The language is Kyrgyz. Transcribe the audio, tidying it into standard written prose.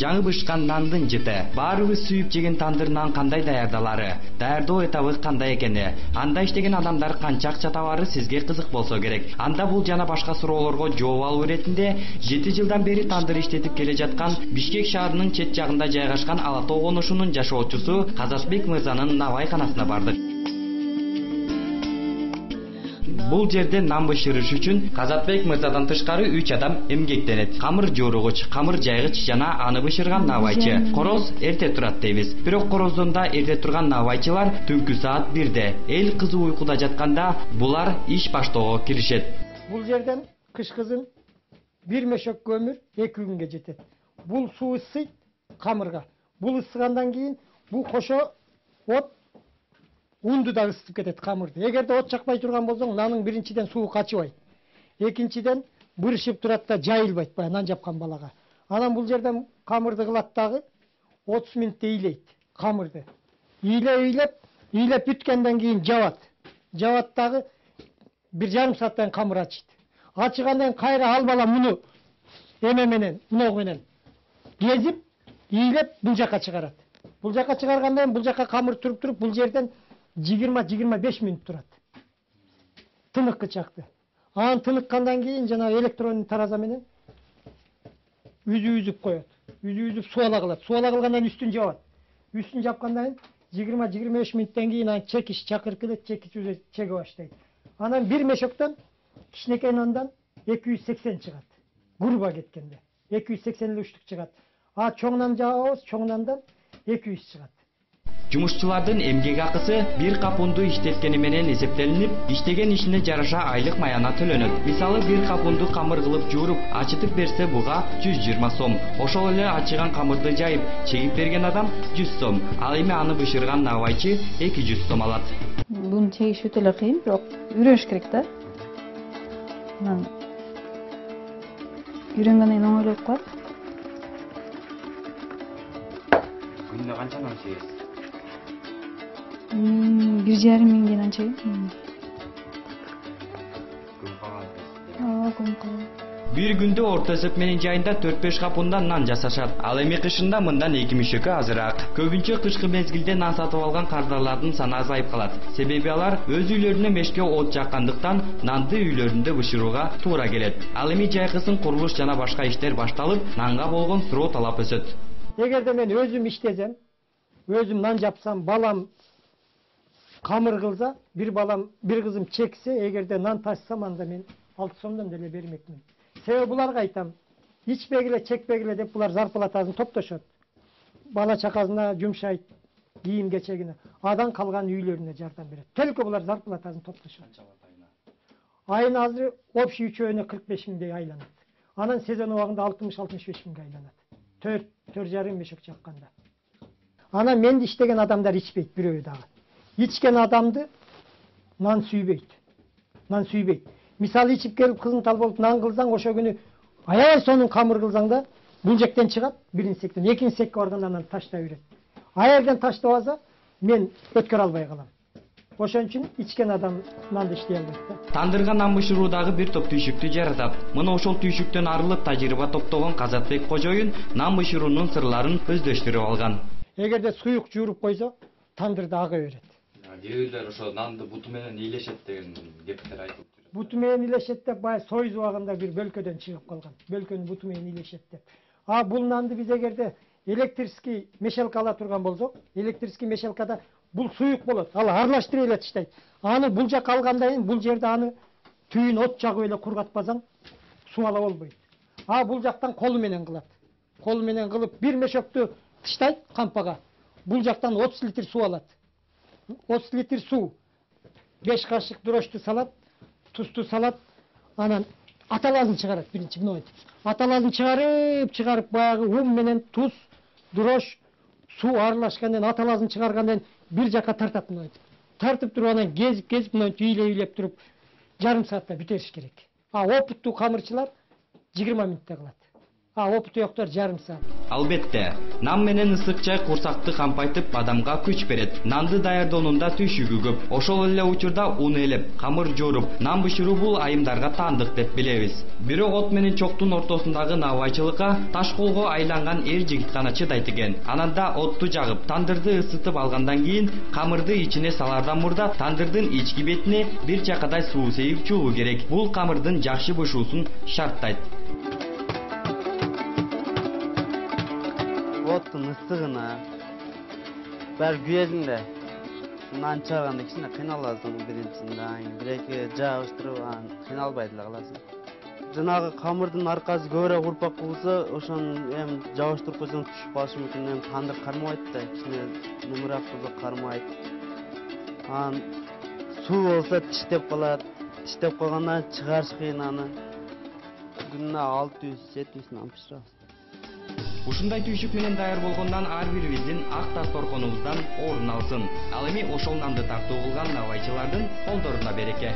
жаңы бышкан нандын жыты. Баарыбыз сүйүп жеген тандыр нан кандай даярдалары, даярдоо этабы кандай экени, анда иштеген адамдар канча акча табары сизге кызык болсо керек. Анда бул жана башка суроолорго жооп алуу иретинде 7 жылдан бери тандыр иштетип келе жаткан Бишкек шаарынын чет жагында жайгашкан Ала Тоо конушунун жашоочусу Казатбек мырзанын навайканасына бардык. Бул жерде нан бышырыш үчүн Казатбек мырзадан тышкары 3 адам эмгектенет. Камыр жууругуч, камыр жайгыч жана аны бышырган навайчы. Короз эрте турат дейбиз. Бирок короздонда эрте турган навайчылар түнкү саат 1де эл кызы уйкуда жатканда булар иш баштоого киришет. Бул жерден кыш кызын бир мешок көмүр 2 күнгө жетет. Бул суу ысыйт камырга. Бул ысыгандан кийин бул кошо от унду да ысытып кетет камырды. Эгерде от жакпай турган болсоң, нанын биринчиден суу качыбайт. Экинчиден бырышып турат да жайылбайт баягы нан жапкан балага. Анан бул жерден камырды кылат дагы 30 мүнөттө ыйлайт камырды. Ыйлеп бүткөндөн кийин жабат. Жабат дагы 1,5 сааттан камыр ачыйт. Ачыгандан кайра ал бала муну эме менен, муногу менен кезип, ыйлеп бул жака чыгарат. Бул жака чыгаргандан бул жака камыр туруп бул жерден 20-25 мүнөт турат. Тынык чакты. Анан тыныккандан кийин жана электронный тараза менен үзүп коет. Үзүп суала кылат. Суала кылгандан үстүн жабат. Үстүн жапкандан 20-25 мүнөттөн кийин анан чекиш чакыртылып, чекиш чеге баштайт. Анан бир мешоктон кичинекей нандан 280 чыгат. Гурба кеткенде 280 үчтүк чыгат. А чоң нан жабабыз, чоң нандан 200 чыгат. Жумушчулардын эмгек акысы бир капунду иштеткени менен эсептелинип, иштеген ишине жараша айлык маяна төлөнөт. Мисалы бир капунду камыр кылып жууруп, ачытып берсе буга 120 сом. Ошол эле ачыган камырды жайып, чегип берген адам 100 сом. Ал эми аны бышырган навайчы 200 сом алат. Буну чегиш өтө эле кыйын, бирок үйрөнүш керек да. Үйрөнгөндөн кийин оңойлоп калат. Күнүнө канча нан чегесиз? 1,5 миңден анча. Бир күндө орто эсеп менен жайында 4-5 капундан нан жасашат. Ал эми кышында мындан 2 мишөккө азыраак. Көбүнчө кышкы мезгилде нан сатып алган кардарлардын саны азайып калат. Себеби алар өз үйлөрүнө мешке от жаккандыктан нанды үйлөрүндө бышырууга туура келет. Ал эми жайкысын курулуш жана башка иштер башталып, нанга болгон суроо талап өсөт. Эгерде мен өзүм иштесем, өзүм нан жапсам, балам камыр кылса, бир кызым чексе, эгерде нан ташсам, анда мен 6 сомдон деле бермекмин. Себеби буларга айтам, ичпегиле, чекпегиле деп булар зарплатасын топтошот. Бала чакасына жумшайт, кийим кечегине, адан калган үйлөрүнө жардам берет. Төлкө булар зарплатасын топтошот. Айына азыр общий үчөөнө 45 миңдей айланат. Анан сезон убагында 60-65 миңге айланат. 4,5 мешок жакканда. Анан мен иштеген адамдар ичпейт бирөө дагы. Ичкен адамды нан сүйбейт. Мисалы ичип келип кызын тал болуп нан кылсаң, ошо күнү аябай сонун камыр кылсаң да, бул жектен чыгат, биринчи сектен, экинчи секке барганда анан таштай берет. Аягерден таштабаса, мен өткөрө албай калам. Ошон үчүн ичкен адам нанды иштей албайт да. Тандырга нан бышыруудагы бир топ түйшүктү жаратат. Мына ошол түйшүктөн арылып тажрыйба топтогон Казатбек кожоюн нан бышыруунун сырларын өздөштүрүп алган. Эгерде суюк жууруп койсо, тандырда ага берет. Кээ бирлер ошо нанды буту менен илешет деген кептер айтылып жүрөт. Буту менен илешет деп бая союз убагында бир бөлкөдөн чыгып калган. Бөлкөнү буту менен илешет деп. А бул нанды биз эгерде электрический мешалка ала турган болсок, электрический мешалкада бул суюк болот. Ал аралаштырып эле таштайт. Аны бул жакка алгандан кийин бул жерде аны түйүн от жагып эле кургатпасаң суала болбойт. А бул жактан колу менен кылат. Колу менен кылып бир мешокту таштайт кампага. Бул жактан 30 литр суу алат. 30 литр суу, 5 кашык дурошту салат, тузду салат, анан аталазын чыгарат биринчи мынтип. Аталазын чыгарып баягы ун менен туз, дурош, суу аралашкандан аталазын чыгаргандан бир жакка тартат мынтип. Тартып туруп анан кезип мынтип үйлөп туруп жарым саатта бүтериш керек. А опыттуу камырчылар 20 мүнөттө кылат. Опытыктар жарым саат. Албетте, нан менен ысык чай курсакты кампайтып адамга күч берет. Нанды даярдоонунда түйшүгү көп. Ошол эле учурда un элеп, камыр жоруп, нан бышыруу бул айымдарга таандык деп билебиз. Бирок от менен чоктун ортосундагы набайчылыкка таш колго айланган эр жигит гана чыдайт экен. Ананда отту жагып, тандырды ысытып алгандан кийин камырды ичине салардан мурда тандырдын ички бетине бир чакадай суу сейип чугуу керек. Бул камырдын жакшы бышуусун шарттайт. Оттун ысыгына баары күйөсүң да нан чыгарганда кичине кыйналасың биринчисинде, бир-эки жабыштырып анан кыйналбай деле каласың. Жанагы камырдын аркасы көбүрөөк урпак болсо, ошону эми жабыштырып койсоң түшүп калышы мүмкүн. Эми тандыр кармабайт да, кичине нымыраак болсо кармайт. Анан суу болсо тиштеп калат. Тиштеп калгандан чыгарыш кыйын аны. Күнүнө 600-700 нан пиширабыз. Ушундай түйшүк менен даяр болгондон ар бирибиздин ак дасторконубуздан орун алсын. Ал эми ошол нанды тартуу кылган набайчылардын колдоруна береке.